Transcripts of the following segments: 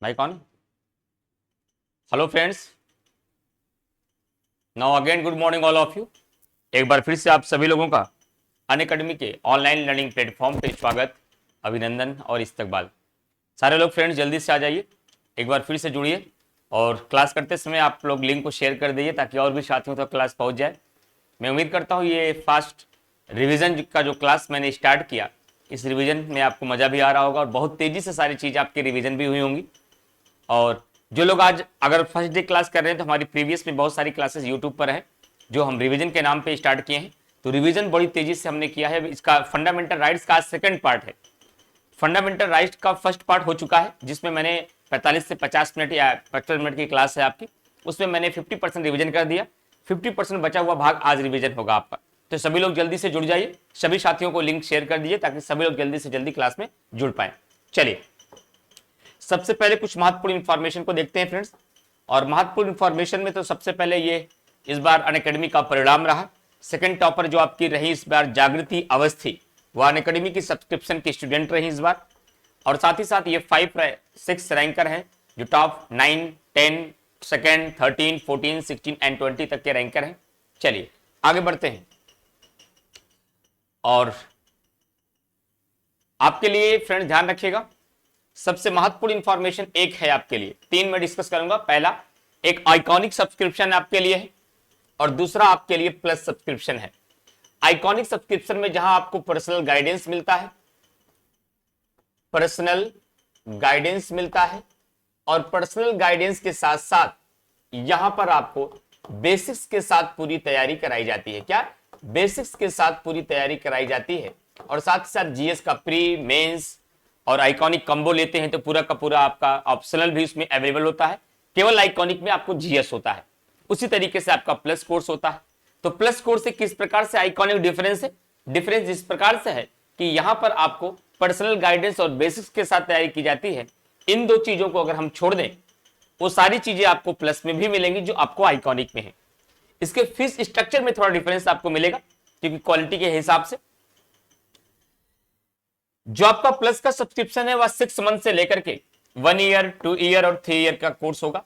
भाई कौन? Hello friends, now again good morning all of you. एक बार फिर से आप सभी लोगों का अनअकैडमी के ऑनलाइन लर्निंग प्लेटफॉर्म पे स्वागत, अभिनंदन और इस्तकबाल। सारे लोग फ्रेंड्स जल्दी से आ जाइए, एक बार फिर से जुड़िए और क्लास करते समय आप लोग लिंक को शेयर कर दीजिए ताकि और भी साथियों तक क्लास पहुंच जाए। मैं उम्मीद करता हूँ ये फास्ट रिवीजन का जो क्लास मैंने स्टार्ट किया, इस रिवीजन में आपको मज़ा भी आ रहा होगा और बहुत तेज़ी से सारी चीज़ आपकी रिवीजन भी हुई होंगी। और जो लोग आज अगर फर्स्ट डे क्लास कर रहे हैं तो हमारी प्रीवियस में बहुत सारी क्लासेस यूट्यूब पर है जो हम रिवीजन के नाम पे स्टार्ट किए हैं। तो रिवीजन बड़ी तेजी से हमने किया है। इसका फंडामेंटल राइट्स का सेकंड पार्ट है। फंडामेंटल राइट्स का फर्स्ट पार्ट हो चुका है जिसमें मैंने 45 से 50 मिनट या 55 मिनट की क्लास है आपकी, उसमें मैंने 50% रिवीजन कर दिया। 50% बचा हुआ भाग आज रिवीजन होगा आपका। तो सभी लोग जल्दी से जुड़ जाइए, सभी साथियों को लिंक शेयर कर दीजिए ताकि सभी लोग जल्दी से जल्दी क्लास में जुड़ पाए। चलिए सबसे पहले कुछ महत्वपूर्ण इंफॉर्मेशन को देखते हैं फ्रेंड्स। और महत्वपूर्ण इंफॉर्मेशन में तो सबसे पहले ये इस बार अनअकैडमी का परिणाम रहा। सेकंड टॉपर जो आपकी रही इस बार जागृति अवस्थी, वह अनअकैडमी की सब्सक्रिप्शन की स्टूडेंट रही इस बार। और साथ ही साथ ये 5-6 रैंकर हैं जो टॉप 9, 10, सेकेंड, 13, 14, 16 एंड 20 तक के रैंकर हैं। चलिए आगे बढ़ते हैं। और आपके लिए फ्रेंड्स ध्यान रखिएगा, सबसे महत्वपूर्ण इंफॉर्मेशन एक है आपके लिए, तीन मैं डिस्कस करूंगा। पहला एक आइकॉनिक सब्सक्रिप्शन आपके लिए है और दूसरा आपके लिए प्लस सब्सक्रिप्शन है। आइकॉनिक सब्सक्रिप्शन में जहां आपको पर्सनल गाइडेंस मिलता है, पर्सनल गाइडेंस मिलता है और पर्सनल गाइडेंस के साथ साथ यहां पर आपको बेसिक्स के साथ पूरी तैयारी कराई जाती है। क्या? बेसिक्स के साथ पूरी तैयारी कराई जाती है और साथ ही साथ जीएस का प्री, मेंस और आइकॉनिक कॉम्बो लेते हैं तो पूरा का पूरा आपका ऑप्शनल भी उसमें अवेलेबल होता है। केवल आइकॉनिक में आपको जीएस होता है। उसी तरीके से आपका प्लस कोर्स होता है। तो प्लस कोर्स से किस प्रकार से आइकॉनिक डिफरेंस है? डिफरेंस इस प्रकार से है कि यहां पर आपको पर्सनल गाइडेंस और बेसिक्स के साथ तैयारी की जाती है। इन दो चीजों को अगर हम छोड़ दें, वो सारी चीजें आपको प्लस में भी मिलेंगी जो आपको आइकॉनिक में है। इसके फीस स्ट्रक्चर में थोड़ा डिफरेंस आपको मिलेगा क्योंकि क्वालिटी के हिसाब से जो आपका प्लस का सब्सक्रिप्शन है वह 6 मंथ से लेकर के 1 ईयर, 2 ईयर और 3 ईयर का कोर्स होगा।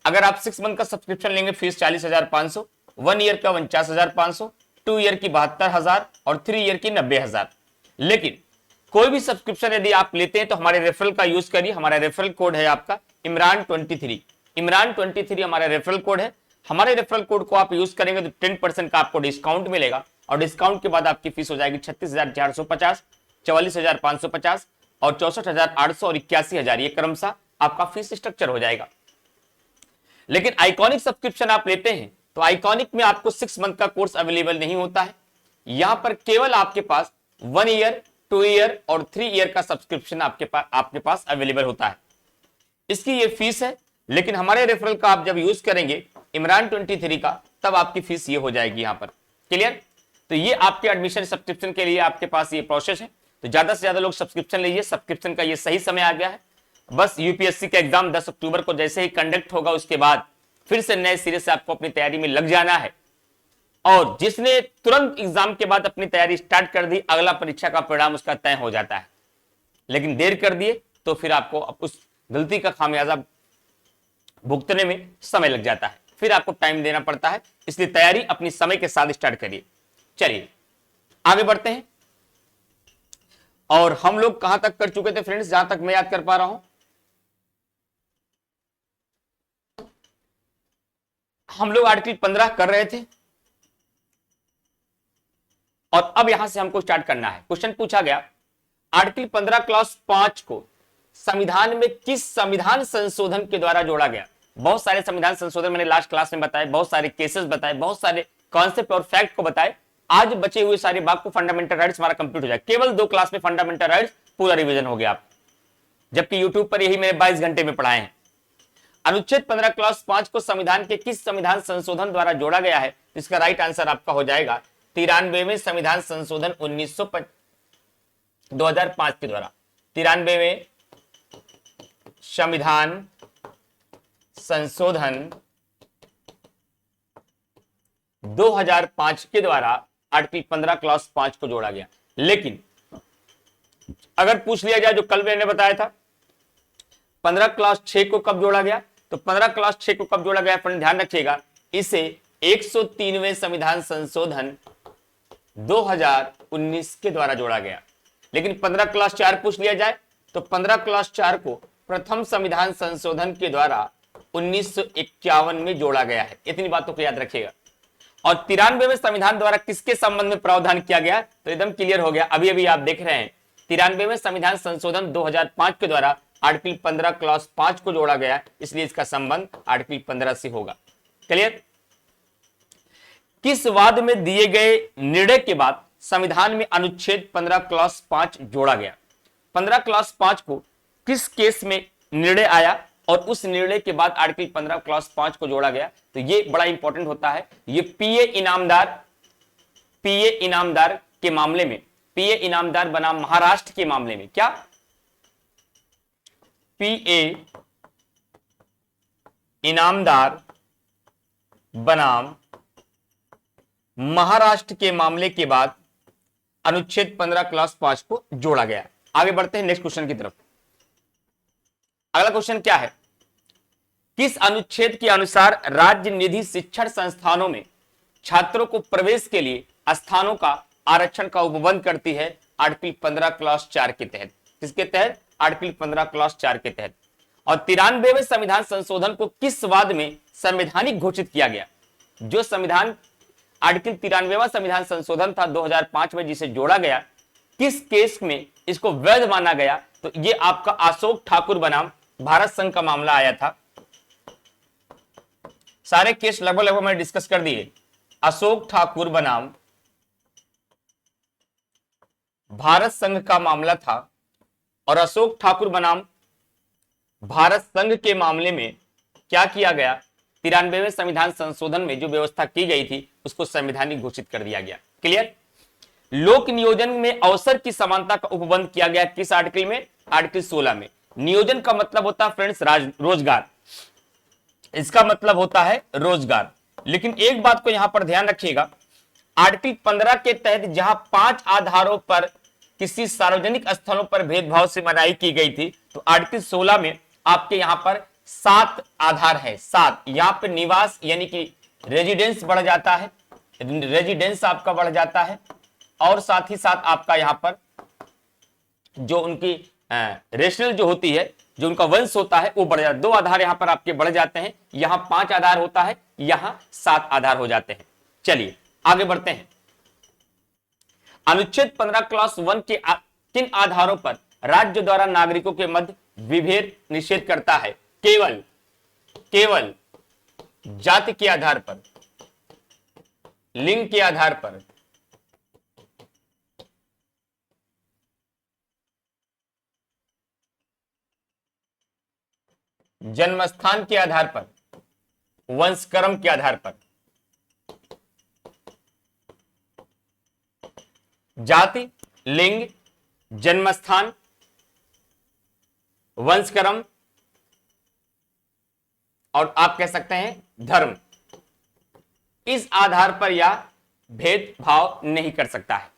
अगर आप 6 मंथ का सब्सक्रिप्शन लेंगे फीस 40,500, 1 ईयर का 49,500, 2 ईयर की 72,000 और 3 ईयर की 90,000। लेकिन कोई भी सब्सक्रिप्शन यदि आप लेते हैं तो हमारे रेफरल का यूज करिए। हमारा रेफरल कोड है आपका इमरान23। इमरान23 हमारा रेफरल कोड है। हमारे रेफरल कोड को आप यूज करेंगे तो 10% का आपको डिस्काउंट मिलेगा और डिस्काउंट के बाद आपकी फीस हो जाएगी 36,450, 44,550 और 64,800 और 81,000। ये क्रमशः आपका फीस स्ट्रक्चर हो जाएगा। लेकिन आइकॉनिक सब्सक्रिप्शन आप लेते हैं तो आइकॉनिक में आपको 6 मंथ का कोर्स अवेलेबल नहीं होता है। यहां पर केवल आपके पास 1 ईयर, 2 ईयर और 3 ईयर का सब्सक्रिप्शन आपके पास अवेलेबल होता है। इसकी ये फीस है। लेकिन हमारे रेफरल का आप जब यूज करेंगे इमरान23 का, तब आपकी फीस ये हो जाएगी यहां पर। क्लियर? तो ये आपके एडमिशन सब्सक्रिप्शन के लिए आपके पास ये प्रोसेस है। तो ज्यादा से ज्यादा लोग सब्सक्रिप्शन लीजिए। सब्सक्रिप्शन का ये सही समय आ गया है। बस यूपीएससी का एग्जाम 10 अक्टूबर को जैसे ही कंडक्ट होगा उसके बाद फिर से नए सिरे से आपको अपनी तैयारी में लग जाना है। और जिसने तुरंत एग्जाम के बाद अपनी तैयारी स्टार्ट कर दी, अगला परीक्षा का परिणाम उसका तय हो जाता है। लेकिन देर कर दिए तो फिर आपको उस गलती का खामियाजा भुगतने में समय लग जाता है, फिर आपको टाइम देना पड़ता है। इसलिए तैयारी अपनी समय के साथ स्टार्ट करिए। चलिए आगे बढ़ते हैं। और हम लोग कहां तक कर चुके थे फ्रेंड्स, जहां तक मैं याद कर पा रहा हूं, हम लोग आर्टिकल 15 कर रहे थे और अब यहां से हमको स्टार्ट करना है। क्वेश्चन पूछा गया आर्टिकल 15 क्लॉज 5 को संविधान में किस संविधान संशोधन के द्वारा जोड़ा गया? बहुत सारे संविधान संशोधन मैंने लास्ट क्लास में बताए, बहुत सारे केसेस बताए, बहुत सारे कॉन्सेप्ट और फैक्ट को बताए। आज बचे हुए सारे भाग को फंडामेंटल राइट्स हमारा कंप्लीट हो जाए। केवल 2 क्लास में फंडामेंटल राइट्स पूरा रिवीजन हो गया आप, जबकि यूट्यूब पर यही मैंने 22 घंटे में पढ़ाए हैं। अनुच्छेद 15 क्लॉज 5 को संविधान के किस संविधान संशोधन द्वारा जोड़ा गया है? इसका राइट आंसर आपका हो जाएगा 93वें संविधान संशोधन 2005 के द्वारा। 93वें संविधान संशोधन 2005 के द्वारा आर्टिकल 15 क्लॉज 5 को जोड़ा गया। लेकिन अगर पूछ लिया जाए, जो कल मैंने बताया था, 15 क्लास 6 को कब जोड़ा गया? तो 15 क्लास 6 को कब जोड़ा गया फ्रेंड, ध्यान रखिएगा, इसे 103वें संविधान संशोधन 2019 के द्वारा जोड़ा गया। लेकिन 15 क्लास 4 पूछ लिया जाए तो 15 क्लास 4 को प्रथम संविधान संशोधन के द्वारा 1951 में जोड़ा गया है। इतनी बातों को याद रखिएगा। और 93वें संविधान द्वारा किसके संबंध में प्रावधान किया गया? तो एकदम क्लियर हो गया, अभी अभी आप देख रहे हैं 93वें संविधान संशोधन 2005 के द्वारा आर्टिकल 15 क्लास 5 को जोड़ा गया, इसलिए इसका संबंध आर्टिकल 15 से होगा। क्लियर? किस वाद में दिए गए निर्णय के बाद संविधान में अनुच्छेद 15 क्लास 5 जोड़ा गया? 15 क्लास 5 को किस केस में निर्णय आया और उस निर्णय के बाद आर्टिकल 15 क्लास 5 को जोड़ा गया? तो ये बड़ा इंपॉर्टेंट होता है। ये पीए इनामदार के मामले में, पीए इनामदार बनाम महाराष्ट्र के मामले में, क्या पीए इनामदार बनाम महाराष्ट्र के मामले के बाद अनुच्छेद 15 क्लास 5 को जोड़ा गया। आगे बढ़ते हैं नेक्स्ट क्वेश्चन की तरफ। अगला क्वेश्चन क्या है? किस अनुच्छेद के अनुसार राज्य निधि शिक्षण संस्थानों में छात्रों को प्रवेश के लिए स्थानों का आरक्षण का उपबंध करती है? आर्टिकल 15 क्लास 4 के तहत। किसके तहत? आर्टिकल 15 क्लास 4 के तहत। और 93वें संविधान संशोधन को किस वाद में संवैधानिक घोषित किया गया? जो संविधान आर्टिकल 93वां संविधान संशोधन था 2005 में, जिसे जोड़ा गया, किस केस में इसको वैध माना गया? तो ये आपका अशोक ठाकुर बनाम भारत संघ का मामला आया था। सारे केस लगभग मैंने डिस्कस कर दिए। अशोक ठाकुर बनाम भारत संघ का मामला था और अशोक ठाकुर बनाम भारत संघ के मामले में क्या किया गया? 93वें संविधान संशोधन में जो व्यवस्था की गई थी उसको संवैधानिक घोषित कर दिया गया। क्लियर? लोक नियोजन में अवसर की समानता का उपबंध किया गया किस आर्टिकल में? आर्टिकल 16 में। नियोजन का मतलब होता है फ्रेंड्स रोजगार, इसका मतलब होता है रोजगार। लेकिन एक बात को यहां पर ध्यान रखिएगा, आर्टिकल 15 के तहत जहां 5 आधारों पर किसी सार्वजनिक स्थलों पर भेदभाव से मनाही की गई थी, तो आर्टिकल 16 में आपके यहां पर 7 आधार है। 7 यहां पर निवास यानी कि रेजिडेंस बढ़ जाता है, रेजिडेंस आपका बढ़ जाता है, और साथ ही साथ आपका यहां पर जो उनकी रेशनल जो होती है, जो उनका वंश होता है वो बढ़ जाता है। 2 आधार यहां पर आपके बढ़ जाते हैं, यहां 5 आधार होता है, यहां 7 आधार हो जाते हैं। चलिए आगे बढ़ते हैं। अनुच्छेद 15 क्लास 1 के किन आधारों पर राज्य द्वारा नागरिकों के मध्य विभेद निषेध करता है? केवल जाति के आधार पर, लिंग के आधार पर, जन्मस्थान के आधार पर, वंशक्रम के आधार पर। जाति, लिंग, जन्मस्थान, वंशक्रम और आप कह सकते हैं धर्म, इस आधार पर यह भेदभाव नहीं कर सकता है,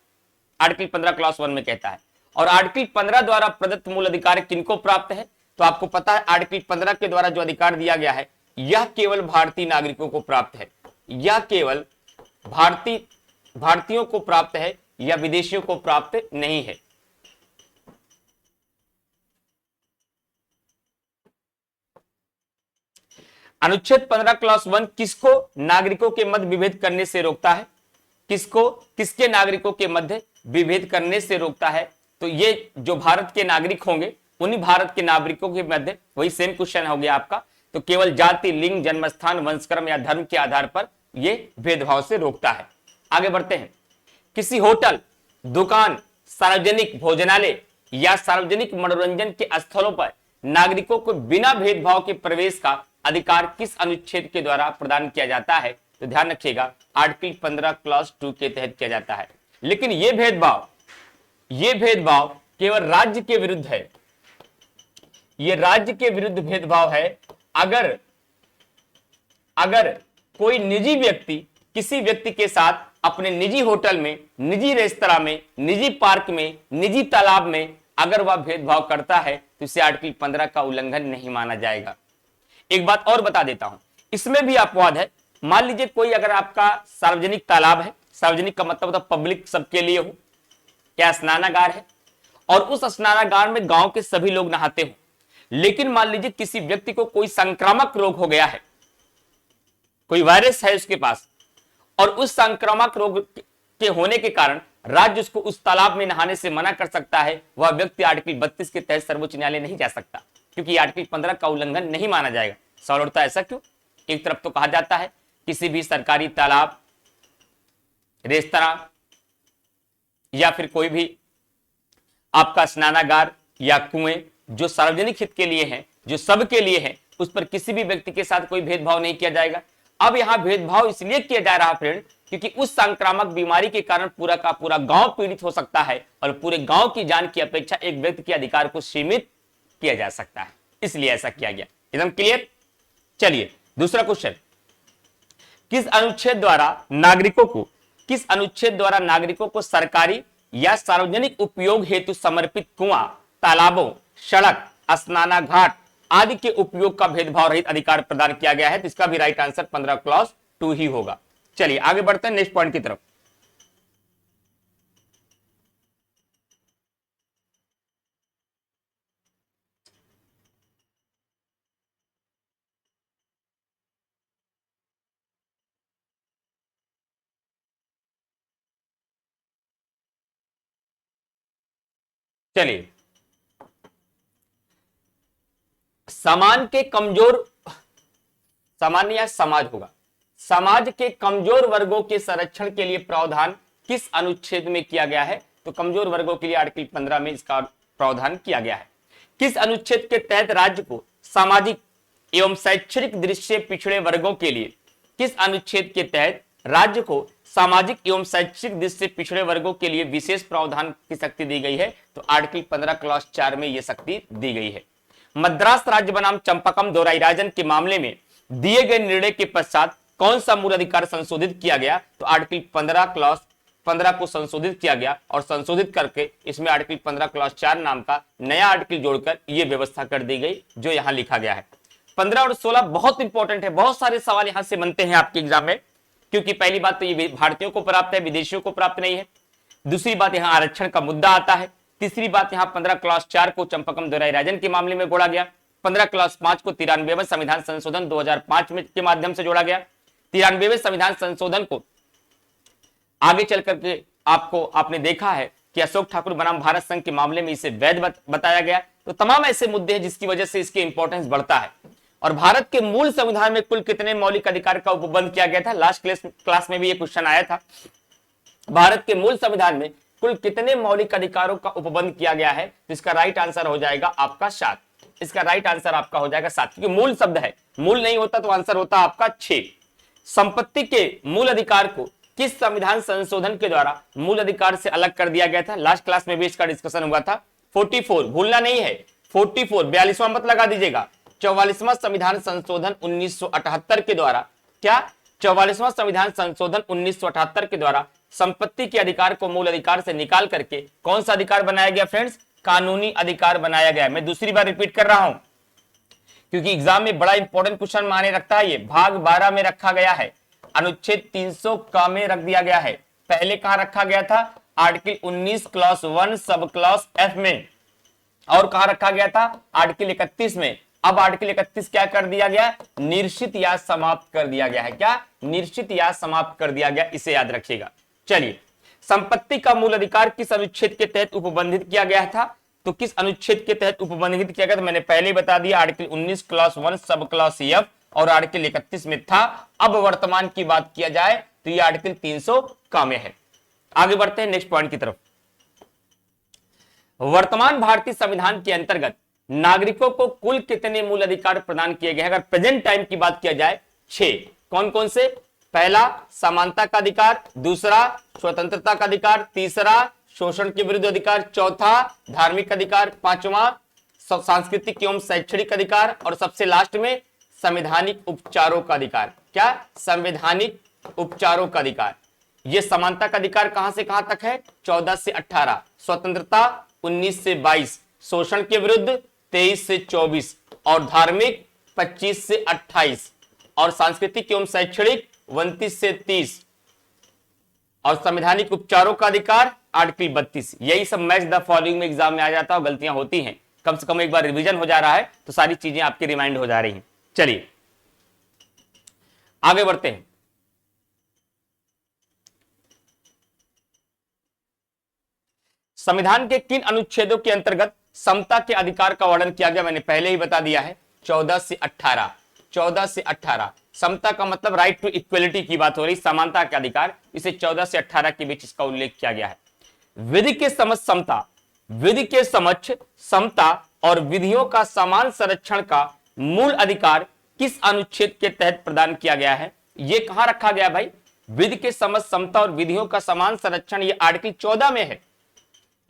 आर्टिकल 15 क्लास 1 में कहता है। और आर्टिकल 15 द्वारा प्रदत्त मूल अधिकार किनको प्राप्त है? तो आपको पता है आर्टिकल 15 के द्वारा जो अधिकार दिया गया है यह केवल भारतीय नागरिकों को प्राप्त है, यह केवल भारतीयों को प्राप्त है या विदेशियों को प्राप्त नहीं है। अनुच्छेद 15 क्लास 1 किसको नागरिकों के मध्य विभेद करने से रोकता है? किसके नागरिकों के मध्य विभेद करने से रोकता है? तो ये जो भारत के नागरिक होंगे उन्हीं भारत के नागरिकों के मध्य, वही सेम क्वेश्चन हो गया आपका। तो केवल जाति, लिंग, जन्मस्थान, वंशक्रम या धर्म के आधार पर यह भेदभाव से रोकता है। आगे बढ़ते हैं। किसी होटल, दुकान, सार्वजनिक भोजनालय या सार्वजनिक मनोरंजन के स्थलों पर नागरिकों को बिना भेदभाव के प्रवेश का अधिकार किस अनुच्छेद के द्वारा प्रदान किया जाता है? तो ध्यान रखिएगा आर्टिकल 15 क्लास 2 के तहत किया जाता है। लेकिन यह भेदभाव केवल राज्य के विरुद्ध है, यह राज्य के विरुद्ध भेदभाव है। अगर कोई निजी व्यक्ति किसी व्यक्ति के साथ अपने निजी होटल में, निजी रेस्तरां में, निजी पार्क में, निजी तालाब में अगर वह भेदभाव करता है तो इसे आर्टिकल 15 का उल्लंघन नहीं माना जाएगा। एक बात और बता देता हूं, इसमें भी अपवाद है। मान लीजिए कोई अगर आपका सार्वजनिक तालाब है, सार्वजनिक का मतलब होता पब्लिक सबके लिए हो, या स्नानागार है, और उस स्नानागार में गांव के सभी लोग नहाते हो, लेकिन मान लीजिए किसी व्यक्ति को कोई संक्रामक रोग हो गया है, कोई वायरस है उसके पास, और उस संक्रामक रोग के होने के कारण राज्य उसको उस तालाब में नहाने से मना कर सकता है, वह व्यक्ति आर्टिकल 32 के तहत सर्वोच्च न्यायालय नहीं जा सकता, क्योंकि आर्टिकल 15 का उल्लंघन नहीं माना जाएगा। सवाल उठता है ऐसा क्यों? एक तरफ तो कहा जाता है किसी भी सरकारी तालाब, रेस्तरां या फिर कोई भी आपका स्नानागार या कुएं जो सार्वजनिक हित के लिए हैं, जो सबके लिए हैं, उस पर किसी भी व्यक्ति के साथ कोई भेदभाव नहीं किया जाएगा। अब यहां भेदभाव इसलिए किया जा रहा फ्रेंड, क्योंकि उस संक्रामक बीमारी के कारण पूरा का पूरा गांव पीड़ित हो सकता है और पूरे गांव की जान की अपेक्षा एक व्यक्ति के अधिकार को सीमित किया जा सकता है, इसलिए ऐसा किया गया। एकदम क्लियर? चलिए दूसरा क्वेश्चन, किस अनुच्छेद द्वारा नागरिकों को सरकारी या सार्वजनिक उपयोग हेतु समर्पित कुआं, तालाबों, सड़क, स्नानाघाट आदि के उपयोग का भेदभाव रहित अधिकार प्रदान किया गया है? तो इसका भी राइट आंसर 15 क्लॉज 2 ही होगा। चलिए आगे बढ़ते हैं नेक्स्ट पॉइंट की तरफ। चलिए, सामान्य या समाज होगा, समाज के कमजोर वर्गों के संरक्षण के लिए प्रावधान किस अनुच्छेद में किया गया है? तो कमजोर वर्गों के लिए आर्टिकल 15 में इसका प्रावधान किया गया है। किस अनुच्छेद के तहत राज्य को सामाजिक एवं शैक्षणिक दृष्टि से पिछड़े वर्गों के लिए, किस अनुच्छेद के तहत राज्य को सामाजिक एवं शैक्षिक दृष्टि से पिछड़े वर्गों के लिए विशेष प्रावधान की शक्ति दी गई है? तो आर्टिकल 15 क्लॉज 4 में यह शक्ति दी गई है। मद्रास राज्य बनाम चंपकम दोराईराजन के मामले में दिए गए निर्णय के पश्चात कौन सा मूल अधिकार संशोधित किया गया? तो आर्टिकल 15 क्लॉज 15 को संशोधित किया गया और संशोधित करके इसमें आर्टिकल 15 क्लॉज 4 नाम का नया आर्टिकल जोड़कर यह व्यवस्था कर दी गई जो यहां लिखा गया है। 15 और 16 बहुत इंपॉर्टेंट है, बहुत सारे सवाल यहां से बनते हैं आपके एग्जाम में, क्योंकि पहली बात तो ये भारतीयों को प्राप्त है, विदेशियों को प्राप्त नहीं है। दूसरी बात यहां आरक्षण का मुद्दा आता है। तीसरी बात यहां 15 क्लॉज 4 को चंपकम दोराईराजन के मामले में जोड़ा गया। 15 क्लॉज 5 को 93वें संविधान संशोधन 2005 में के माध्यम से जोड़ा गया। 93वें संविधान संशोधन को आगे चल करके आपने देखा है कि अशोक ठाकुर बनाम भारत संघ के मामले में इसे वैध बताया गया। तो तमाम ऐसे मुद्दे हैं जिसकी वजह से इसके इंपॉर्टेंस बढ़ता है। और भारत के मूल संविधान में कुल कितने मौलिक अधिकार का उपबंध किया गया था? लास्ट क्लास में भी ये क्वेश्चन आया था। भारत के मूल संविधान में कुल कितने मौलिक अधिकारों का उपबंध किया गया है? तो इसका राइट आंसर हो जाएगा आपका 7। इसका राइट आंसर आपका हो जाएगा 7, क्योंकि मूल शब्द है, मूल नहीं होता तो आंसर होता आपका 6। संपत्ति के मूल अधिकार को किस संविधान संशोधन के द्वारा मूल अधिकार से अलग कर दिया गया था? लास्ट क्लास में भी इसका डिस्कशन हुआ था। 44 भूलना नहीं है, 44 42वां मत लगा दीजिएगा। 44वां संविधान संशोधन 1978 के द्वारा, क्या 44वां संविधान संशोधन 1978 के द्वारा संपत्ति के अधिकार को मूल अधिकार से निकाल करके कौन सा अधिकार बनाया गया फ्रेंड्स? कानूनी अधिकार बनाया गया। मैं दूसरी बार रिपीट कर रहा हूं क्योंकि एग्जाम में बड़ा इंपॉर्टेंट क्वेश्चन माने रखता है। ये भाग 12 में रखा गया है, अनुच्छेद 300 का में रख दिया गया है। पहले कहां रखा गया था? Article 19 clause 1 sub clause F में। और कहां रखा गया था? आर्टिकल 31 में। अब आर्टिकल 31 क्या कर दिया गया? निश्चित या समाप्त कर दिया गया है। क्या? निश्चित या समाप्त कर दिया गया, इसे याद रखिएगा। चलिए, संपत्ति का मूल अधिकार किस अनुच्छेद के तहत उपबंधित किया गया था? तो किस अनुच्छेद के तहत उपबंधित किया गया? तो मैंने पहले बता दिया, article 19 clause 1 sub clause F और आर्टिकल 31 में था। अब वर्तमान की बात किया जाए तो यह आर्टिकल 300 का में है। आगे बढ़ते हैं नेक्स्ट पॉइंट की तरफ। वर्तमान भारतीय संविधान के अंतर्गत नागरिकों को कुल कितने मूल अधिकार प्रदान किए गए हैं? अगर प्रेजेंट टाइम की बात किया जाए 6। कौन कौन से? पहला समानता का अधिकार, दूसरा स्वतंत्रता का अधिकार, तीसरा शोषण के विरुद्ध अधिकार, चौथा धार्मिक अधिकार, पांचवा सांस्कृतिक एवं शैक्षणिक अधिकार और सबसे लास्ट में संवैधानिक उपचारों का अधिकार। क्या? संवैधानिक उपचारों का अधिकार। यह समानता का अधिकार कहां से कहां तक है? 14 से 18। स्वतंत्रता 19 से 22, शोषण के विरुद्ध 23 से 24 और धार्मिक 25 से 28 और सांस्कृतिक एवं शैक्षणिक 29 से 30 और संवैधानिक उपचारों का अधिकार आर्टिकल 32। यही सब मैच द फॉलोइंग में एग्जाम में आ जाता है और गलतियां होती हैं। कम से कम एक बार रिवीजन हो जा रहा है तो सारी चीजें आपकी रिमाइंड हो जा रही हैं। चलिए आगे बढ़ते हैं। संविधान के किन अनुच्छेदों के अंतर्गत समता के अधिकार का वर्णन किया गया? मैंने पहले ही बता दिया है, 14 से 18। 14 से 18 समता का मतलब राइट टू इक्वलिटी की बात हो रही, समानता के अधिकार, इसे 14 से 18 के बीच इसका उल्लेख किया गया है। विधि के समक्ष समता, विधि के समक्ष समता और विधियों का समान संरक्षण का मूल अधिकार किस अनुच्छेद के तहत प्रदान किया गया है? ये कहां रखा गया भाई? विधि के समक्ष समता और विधियों का समान संरक्षण, ये आर्टिकल 14 में है।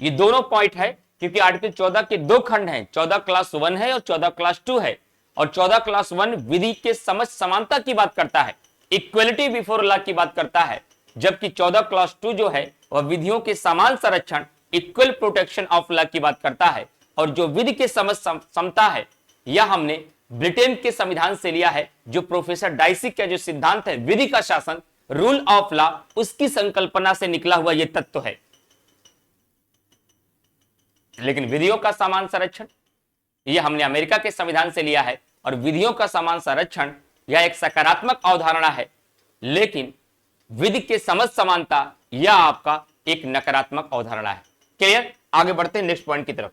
ये दोनों पॉइंट है क्योंकि आर्टिकल 14 के दो खंड हैं, 14 क्लास 1 है और 14 क्लास 2 है। और 14 क्लास 1 विधि के समक्ष समानता की बात करता है, इक्वलिटी बिफोर लॉ की बात करता है, जबकि 14 क्लास 2 जो है वह विधियों के समान संरक्षण, इक्वल प्रोटेक्शन ऑफ लॉ की बात करता है। और जो विधि के समक्ष समता है यह हमने ब्रिटेन के संविधान से लिया है, जो प्रोफेसर डाइसी का जो सिद्धांत है विधि का शासन, रूल ऑफ लॉ, उसकी संकल्पना से निकला हुआ यह तत्व है। लेकिन विधियों का समान संरक्षण यह हमने अमेरिका के संविधान से लिया है और विधियों का समान संरक्षण यह एक सकारात्मक अवधारणा है, लेकिन विधि के समक्ष समानता यह आपका एक नकारात्मक अवधारणा है। क्लियर? आगे बढ़ते हैं नेक्स्ट पॉइंट की तरफ।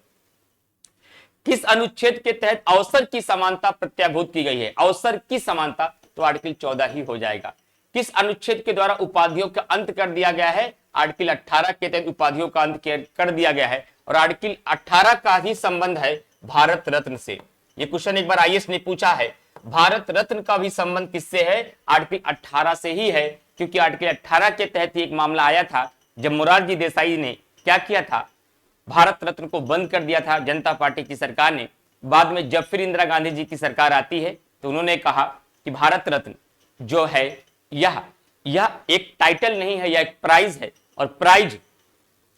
किस अनुच्छेद के तहत अवसर की समानता प्रत्याभूत की गई है? अवसर की समानता तो आर्टिकल 14 ही हो जाएगा। किस अनुच्छेद के द्वारा उपाधियों का अंत कर दिया गया है? आर्टिकल 18 के तहत उपाधियों का अंत कर दिया गया है और आर्टिकल 18 का ही संबंध है भारत रत्न से। ये क्वेश्चन एक बार आईएएस ने पूछा है, भारत रत्न का भी संबंध किससे है? आर्टिकल 18 से ही है, क्योंकि आर्टिकल 18 के तहत ही एक मामला आया था जब मोरारजी देसाई ने क्या किया था, भारत रत्न को बंद कर दिया था जनता पार्टी की सरकार ने। बाद में जब फिर इंदिरा गांधी जी की सरकार आती है तो उन्होंने कहा कि भारत रत्न जो है यह एक टाइटल नहीं है, यह एक प्राइज है, और प्राइज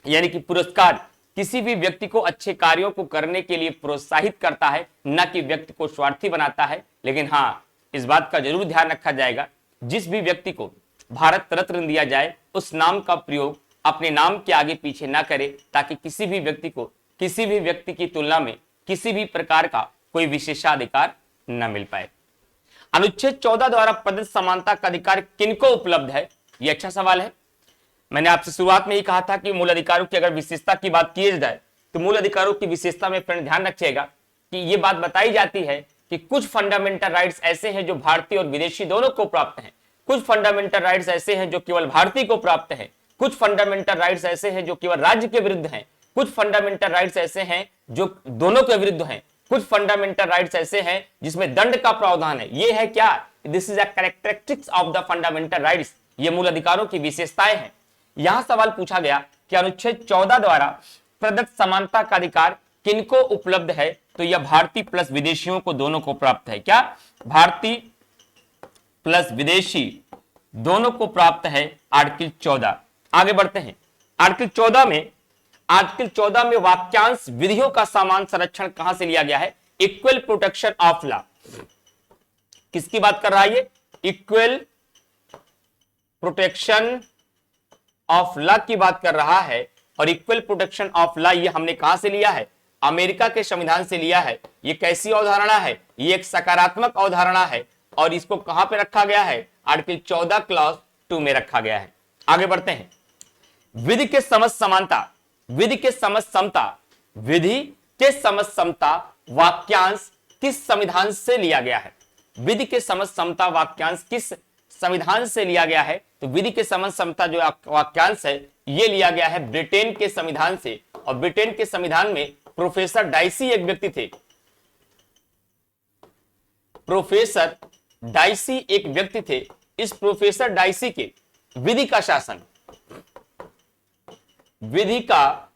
यानी कि पुरस्कार किसी भी व्यक्ति को अच्छे कार्यों को करने के लिए प्रोत्साहित करता है, न कि व्यक्ति को स्वार्थी बनाता है। लेकिन हाँ, इस बात का जरूर ध्यान रखा जाएगा, जिस भी व्यक्ति को भारत रत्न दिया जाए उस नाम का प्रयोग अपने नाम के आगे पीछे ना करे, ताकि किसी भी व्यक्ति को किसी भी व्यक्ति की तुलना में किसी भी प्रकार का कोई विशेषाधिकार न मिल पाए। अनुच्छेद 14 द्वारा प्रदत्त समानता का अधिकार किनको उपलब्ध है? यह अच्छा सवाल है। मैंने आपसे शुरुआत में ही कहा था कि मूल अधिकारों की अगर विशेषता की बात की जाए तो मूल अधिकारों की विशेषता में फ्रेंड ध्यान रखिएगा कि यह बात बताई जाती है कि कुछ फंडामेंटल राइट्स ऐसे हैं जो भारतीय और विदेशी दोनों को प्राप्त हैं, कुछ फंडामेंटल राइट्स ऐसे हैं जो केवल भारतीय को प्राप्त हैं, कुछ फंडामेंटल राइट्स ऐसे हैं जो केवल राज्य के विरुद्ध हैं, कुछ फंडामेंटल राइट्स ऐसे हैं जो दोनों के विरुद्ध हैं, कुछ फंडामेंटल राइट्स ऐसे हैं जिसमें दंड का प्रावधान है। ये है क्या? This is a characteristics of the fundamental rights. ये मूल अधिकारों की विशेषताएं हैं। यहां सवाल पूछा गया कि अनुच्छेद 14 द्वारा प्रदत्त समानता का अधिकार किनको उपलब्ध है? तो यह भारतीय प्लस विदेशियों को दोनों को प्राप्त है। क्या? भारतीय प्लस विदेशी दोनों को प्राप्त है आर्टिकल 14। आगे बढ़ते हैं। आर्टिकल 14 में वाक्यांश विधियों का समान संरक्षण कहां से लिया गया है? Equal protection of law. किसकी बात कर रहा है ये? इक्वल प्रोटेक्शन ऑफ लॉ की बात कर रहा है। और इक्वल प्रोटेक्शन ऑफ लॉ ये हमने कहां से लिया है? अमेरिका के संविधान से लिया है। ये कैसी अवधारणा है? ये एक सकारात्मक अवधारणा है और इसको कहां पे रखा गया है? आर्टिकल 14 क्लॉज 2 में रखा गया है। आगे बढ़ते हैं। विधि के समक्ष समानता, विधि के समक्ष समता, विधि के समक्ष समता वाक्यांश किस संविधान से लिया गया है? विधि के समक्ष समता वाक्यांश किस संविधान से लिया गया है? तो विधि के समक्ष समता जो वाक्यांश है यह लिया गया है ब्रिटेन के संविधान से। और ब्रिटेन के संविधान में प्रोफेसर डाइसी एक व्यक्ति थे। प्रोफेसर डाइसी एक व्यक्ति थे। इस प्रोफेसर डाइसी के विधि का शासन, विधि का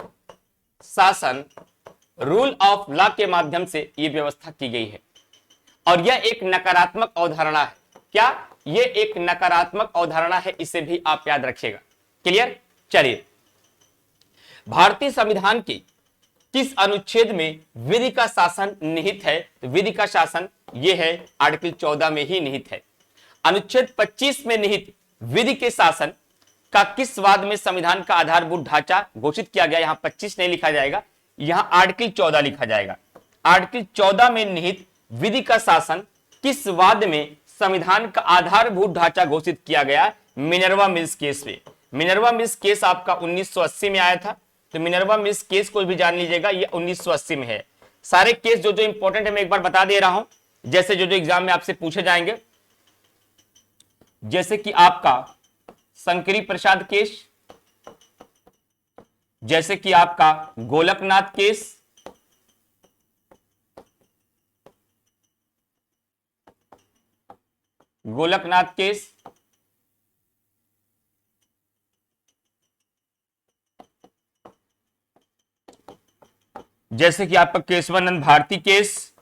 शासन रूल ऑफ लॉ के माध्यम से यह व्यवस्था की गई है। और यह एक नकारात्मक अवधारणा है। क्या? यह एक नकारात्मक अवधारणा है, इसे भी आप याद रखिएगा। क्लियर? चलिए, भारतीय संविधान की किस अनुच्छेद में विधि का शासन निहित है? तो विधि का शासन यह है आर्टिकल 14 में ही निहित है। अनुच्छेद 25 में निहित विधि के शासन का किस वाद में संविधान का आधारभूत ढांचा घोषित किया गया? यहां 25 नहीं लिखा जाएगा, यहां आर्टिकल 14 लिखा जाएगा। आर्टिकल 14 में निहित विधि का शासन किस वाद में संविधान का आधारभूत ढांचा घोषित किया गया? मिनर्वा मिल्स केस में। मिनर्वा मिल्स केस आपका 1980 में आया था, तो मिनर्वा मिल्स केस को भी जान लीजिएगा, ये 1980 में है। सारे केस जो जो इंपॉर्टेंट है मैं एक बार बता दे रहा हूं, जैसे जो जो एग्जाम में आपसे पूछे जाएंगे, जैसे कि आपका शंकरी प्रसाद केस, जैसे कि आपका गोलकनाथ केस, गोलकनाथ केस, जैसे कि आपका केशवानंद भारती केस,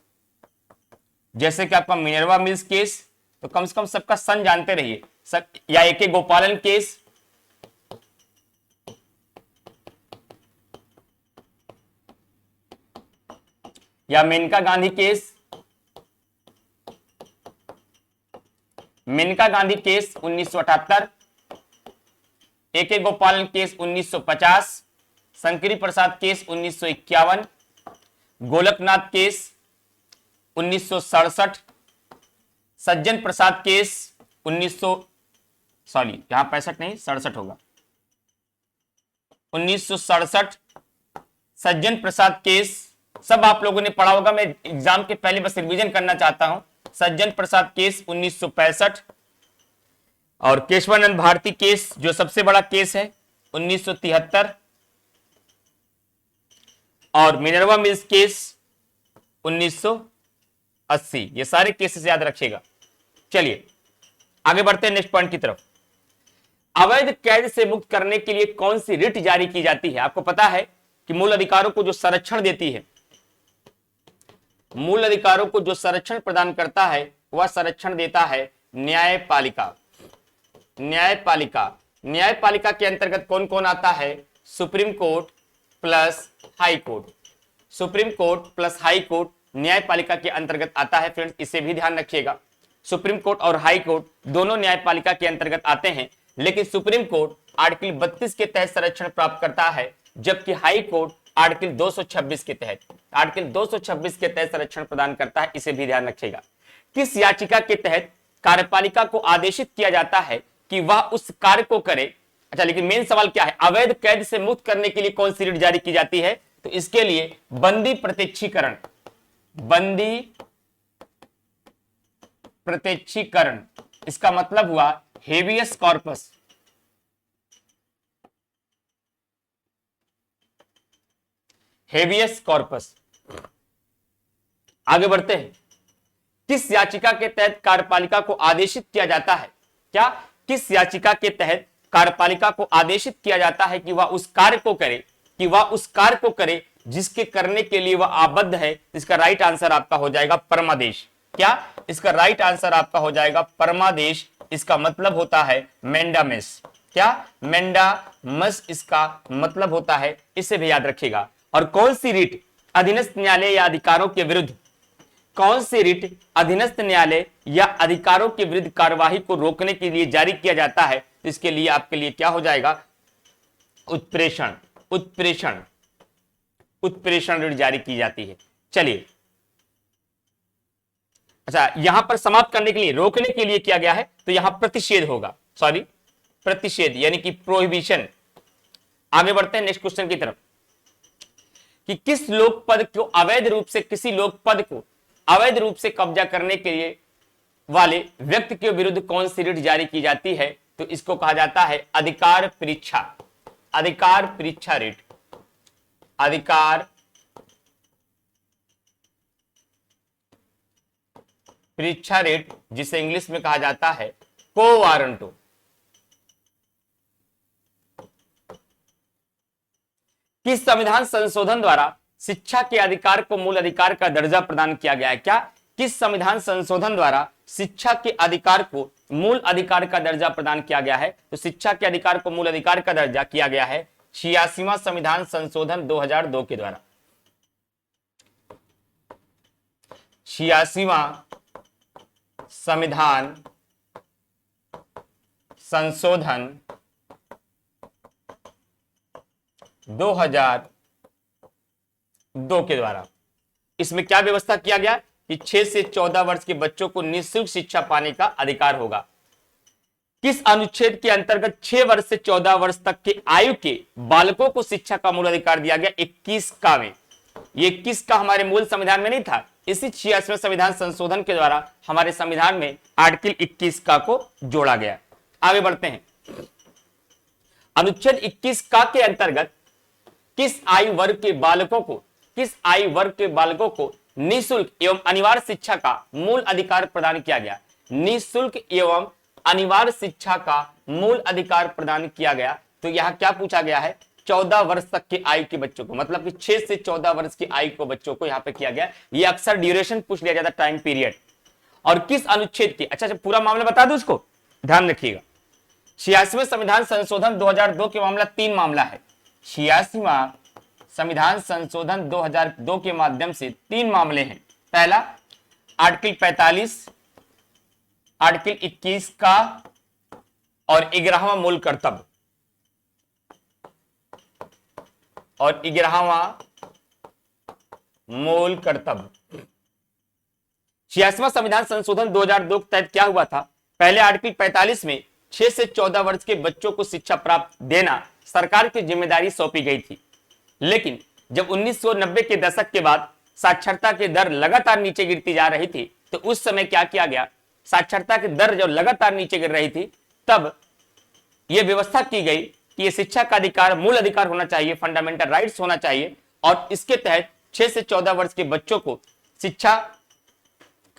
जैसे कि आपका मिनर्वा मिल्स केस। तो कम से कम सबका सन जानते रहिए, या ए.के. गोपालन केस, या Maneka Gandhi case, Maneka Gandhi case 1978, AK. Gopalan case 1950, Shankari Prasad case 1951, Golaknath case 1967, Sajjan प्रसाद केस 65 नहीं 67 होगा, 1967 सज्जन प्रसाद केस सब आप लोगों ने पढ़ा होगा। मैं एग्जाम के पहले बस रिवीजन करना चाहता हूं। सज्जन प्रसाद केस 1965 और केशवानंद भारती केस जो सबसे बड़ा केस है 1973 और मिनर्वा मिल्स केस 1980। ये सारे केसेस याद रखिएगा। चलिए आगे बढ़ते हैं नेक्स्ट पॉइंट की तरफ। अवैध कैद से मुक्त करने के लिए कौन सी रिट जारी की जाती है? आपको पता है कि मूल अधिकारों को जो संरक्षण देती है, मूल अधिकारों को जो संरक्षण प्रदान करता है वह संरक्षण देता है न्यायपालिका। न्यायपालिका, न्यायपालिका के अंतर्गत कौन कौन आता है? Supreme court plus high court. Supreme court plus high court न्यायपालिका के अंतर्गत आता है। फ्रेंड्स इसे भी ध्यान रखिएगा, सुप्रीम कोर्ट और हाई कोर्ट दोनों न्यायपालिका के अंतर्गत आते हैं, लेकिन सुप्रीम कोर्ट आर्टिकल 32 के तहत संरक्षण प्राप्त करता है, जबकि हाई कोर्ट आर्टिकल 226 के तहत, आर्टिकल 226 के तहत संरक्षण प्रदान करता है। इसे भी ध्यान रखिएगा। किस याचिका के तहत कार्यपालिका को आदेशित किया जाता है कि वह उस कार्य को करे? अच्छा, लेकिन मेन सवाल क्या है? अवैध कैद से मुक्त करने के लिए कौन सी रिट जारी की जाती है? तो इसके लिए बंदी प्रत्यक्षीकरण, बंदी प्रत्यक्षीकरण, इसका मतलब हुआ हेबियस कॉर्पस। Habeas corpus. आगे बढ़ते हैं। किस याचिका के तहत कार्यपालिका को आदेशित किया जाता है? क्या किस याचिका के तहत कार्यपालिका को आदेशित किया जाता है कि वह उस कार्य को करे, कि वह उस कार्य को करे जिसके करने के लिए वह आबद्ध है? इसका राइट आंसर आपका हो जाएगा परमादेश। क्या? इसका राइट आंसर आपका हो जाएगा परमादेश। इसका मतलब होता है मैंडामस। क्या? मैंडामस इसका मतलब होता है, इसे भी याद रखिएगा। और कौन सी रिट अधीनस्थ न्यायालय या अधिकारों के विरुद्ध, कौन सी रिट अधीनस्थ न्यायालय या अधिकारों के विरुद्ध कार्यवाही को रोकने के लिए जारी किया जाता है? इसके लिए आपके लिए क्या हो जाएगा? उत्प्रेषण। उत्प्रेषण, उत्प्रेषण रिट जारी की जाती है। चलिए, अच्छा यहां पर समाप्त करने के लिए, रोकने के लिए किया गया है, तो यहां प्रतिषेध होगा, सॉरी प्रतिषेध यानी कि प्रोहिबिशन। आगे बढ़ते हैं नेक्स्ट क्वेश्चन की तरफ कि किस लोक पद को अवैध रूप से, किसी लोक पद को अवैध रूप से कब्जा करने के लिए वाले व्यक्ति के विरुद्ध कौन सी रिट जारी की जाती है? तो इसको कहा जाता है अधिकार परीक्षा। अधिकार परीक्षा रिट। अधिकार परीक्षा रिट, जिसे इंग्लिश में कहा जाता है को वारंटो। किस संविधान संशोधन द्वारा शिक्षा के अधिकार को मूल अधिकार का दर्जा प्रदान किया गया है? क्या? किस संविधान संशोधन द्वारा शिक्षा के अधिकार को मूल अधिकार का दर्जा प्रदान किया गया है? तो शिक्षा के अधिकार को मूल अधिकार का दर्जा किया गया है 86वां संविधान संशोधन 2002 के द्वारा। 86वां संविधान संशोधन 2002 के द्वारा। इसमें क्या व्यवस्था किया गया कि 6 से 14 वर्ष के बच्चों को निःशुल्क शिक्षा पाने का अधिकार होगा। किस अनुच्छेद के अंतर्गत 6 वर्ष से 14 वर्ष तक के आयु के बालकों को शिक्षा का मूल अधिकार दिया गया? 21 का में। ये 21 का हमारे मूल संविधान में नहीं था, इसी 86वें संविधान संशोधन के द्वारा हमारे संविधान में आर्टिकल 21 का को जोड़ा गया। आगे बढ़ते हैं। अनुच्छेद 21 का के अंतर्गत किस आयु वर्ग के बालकों को निःशुल्क एवं अनिवार्य शिक्षा का मूल अधिकार प्रदान किया गया? निःशुल्क एवं अनिवार्य शिक्षा का मूल अधिकार प्रदान किया गया। तो यहां क्या पूछा गया है? 14 वर्ष तक के आयु के बच्चों को, मतलब कि 6 से 14 वर्ष की आयु को बच्चों को यहां पे किया गया। ये अक्सर ड्यूरेशन पूछ लिया जाता, टाइम पीरियड। और किस अनुच्छेद की, अच्छा पूरा मामला बता दूं, उसको ध्यान रखिएगा। 86वें संविधान संशोधन 2002 के मामला 3 मामला है। 86वां संविधान संशोधन 2002 के माध्यम से 3 मामले हैं। पहला आर्टिकल 45, आर्टिकल 21 का और 11वां मूल कर्तव्य, और 11वां मूल कर्तव्य। 86वां संविधान संशोधन 2002 के तहत क्या हुआ था? पहले आर्टिकल 45 में 6 से 14 वर्ष के बच्चों को शिक्षा प्राप्त देना सरकार की जिम्मेदारी सौंपी गई थी। लेकिन जब 1990 के दशक के बाद साक्षरता की दर लगातार नीचे गिरती जा रही थी, तो उस समय क्या किया गया? साक्षरता की दर जब लगातार नीचे गिर रही थी, तब यह व्यवस्था की गई कि यह शिक्षा का अधिकार मूल अधिकार होना चाहिए, फंडामेंटल राइट्स होना चाहिए। और इसके तहत 6 से 14 वर्ष के बच्चों को शिक्षा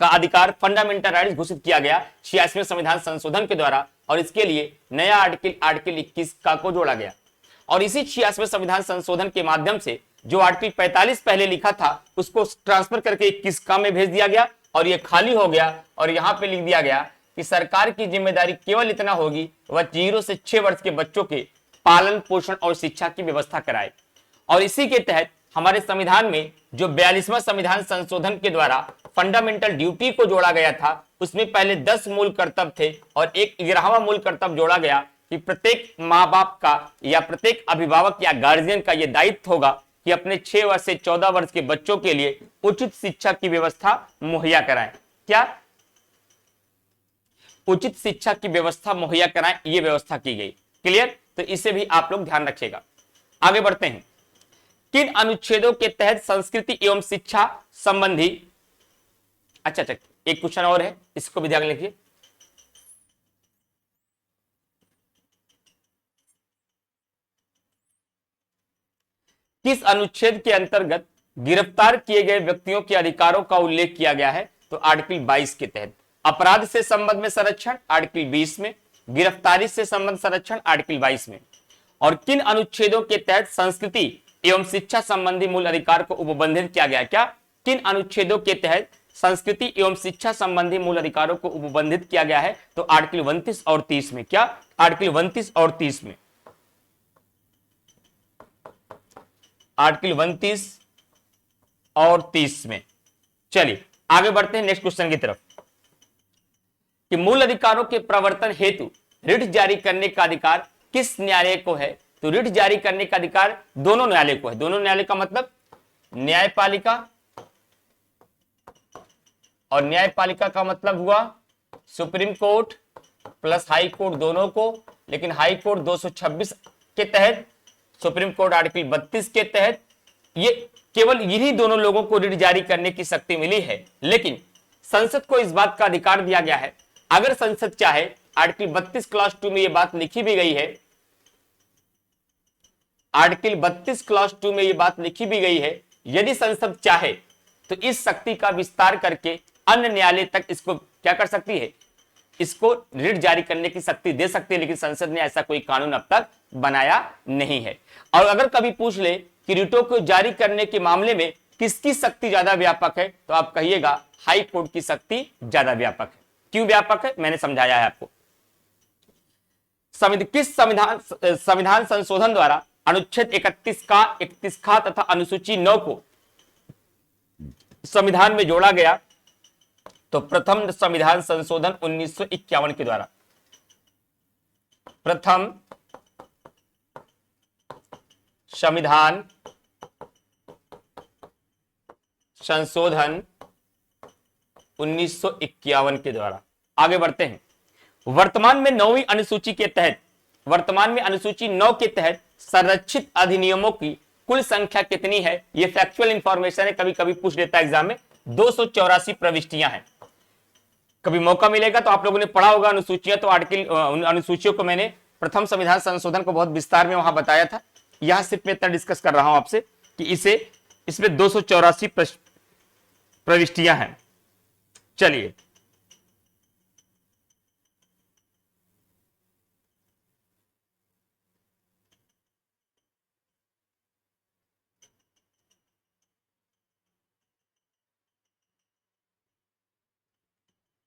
का अधिकार, फंडामेंटल राइट्स घोषित किया गया 86वें संविधान संशोधन के द्वारा। और इसके लिए नया आर्टिकल 21 का को जोड़ा गया। और इसी 86वें संविधान संशोधन के माध्यम से जो आर्टिकल 45 पहले लिखा था, उसको ट्रांसफर करके 21 का में भेज दिया गया और ये खाली हो गया। और यहां पे लिख दिया गया कि सरकार की जिम्मेदारी केवल इतना होगी, वह 0 से 6 वर्ष के बच्चों के पालन पोषण और शिक्षा की व्यवस्था कराए। और इसी के तहत हमारे संविधान में जो 42वां संविधान संशोधन के द्वारा फंडामेंटल ड्यूटी को जोड़ा गया था, उसमें पहले 10 मूल कर्तव्य थे और एक 11वां मूल कर्तव्य जोड़ा गया कि प्रत्येक माँ बाप का या प्रत्येक अभिभावक या गार्जियन का यह दायित्व होगा कि अपने 6 वर्ष से 14 वर्ष के बच्चों के लिए उचित शिक्षा की व्यवस्था मुहैया कराएं। क्या? उचित शिक्षा की व्यवस्था मुहैया कराएं, यह व्यवस्था की गई। क्लियर? तो इसे भी आप लोग ध्यान रखिएगा। आगे बढ़ते हैं। किन अनुच्छेदों के तहत संस्कृति एवं शिक्षा संबंधी, अच्छा एक क्वेश्चन और है, इसको भी ध्यान रखिए। किस अनुच्छेद के अंतर्गत गिरफ्तार किए गए व्यक्तियों के अधिकारों का उल्लेख किया गया है? तो आर्टिकल 22 के तहत। अपराध से संबंध में संरक्षण आर्टिकल 20 में, गिरफ्तारी से संबंध संरक्षण आर्टिकल 22 में। और किन अनुच्छेदों के तहत संस्कृति एवं शिक्षा संबंधी मूल अधिकार को उपबंधित किया गया? क्या? किन अनुच्छेदों के तहत संस्कृति एवं शिक्षा संबंधी मूल अधिकारों को उपबंधित किया गया है? तो आर्टिकल 29 और 30 में। क्या? आर्टिकल 29 और 30 में। आर्टिकल 29 और 30 में। चलिए आगे बढ़ते हैं नेक्स्ट क्वेश्चन की तरफ कि मूल अधिकारों के प्रवर्तन हेतु रिट जारी करने का अधिकार किस न्यायालय को है? तो रिट जारी करने का अधिकार दोनों न्यायालय को है। दोनों न्यायालय का मतलब न्यायपालिका, और न्यायपालिका का मतलब हुआ supreme court plus high court दोनों को। लेकिन हाई कोर्ट 226 के तहत, सुप्रीम कोर्ट आर्टिकल 32 के तहत, ये केवल यही दोनों लोगों को रिट जारी करने की शक्ति मिली है। लेकिन संसद को इस बात का अधिकार दिया गया है, अगर संसद चाहे, आर्टिकल 32 क्लास 2 में यह बात लिखी भी गई है, आर्टिकल 32 क्लास 2 में यह बात लिखी भी गई है, यदि संसद चाहे तो इस शक्ति का विस्तार करके अन्य न्यायालय तक इसको क्या कर सकती है, इसको रिट जारी करने की शक्ति दे सकती है। लेकिन संसद ने ऐसा कोई कानून अब तक बनाया नहीं है। और अगर कभी पूछ ले कि रिटों को जारी करने के मामले में किसकी शक्ति ज्यादा व्यापक है, तो आप कहिएगा हाई कोर्ट की शक्ति ज्यादा व्यापक है। क्यों व्यापक है, मैंने समझाया है आपको। किस संविधान संशोधन द्वारा अनुच्छेद 31 का, 31 खा तथा अनुसूची 9 को संविधान में जोड़ा गया? तो प्रथम संविधान संशोधन 1951 के द्वारा, प्रथम संविधान संशोधन 1951 के द्वारा। आगे बढ़ते हैं। वर्तमान में 9वीं अनुसूची के तहत, वर्तमान में अनुसूची 9 के तहत संरक्षित अधिनियमों की कुल संख्या कितनी है? यह फैक्चुअल इंफॉर्मेशन है, कभी कभी पूछ लेता है एग्जाम में। 284 प्रविष्टियां हैं। कभी मौका मिलेगा तो आप लोगों ने पढ़ा होगा अनुसूचियां, तो आर्टिकल अनुसूचियों को मैंने प्रथम संविधान संशोधन को बहुत विस्तार में वहां बताया था। यहां सिर्फ मैं इतना डिस्कस कर रहा हूं आपसे कि इसमें 284 प्रविष्टियां हैं। चलिए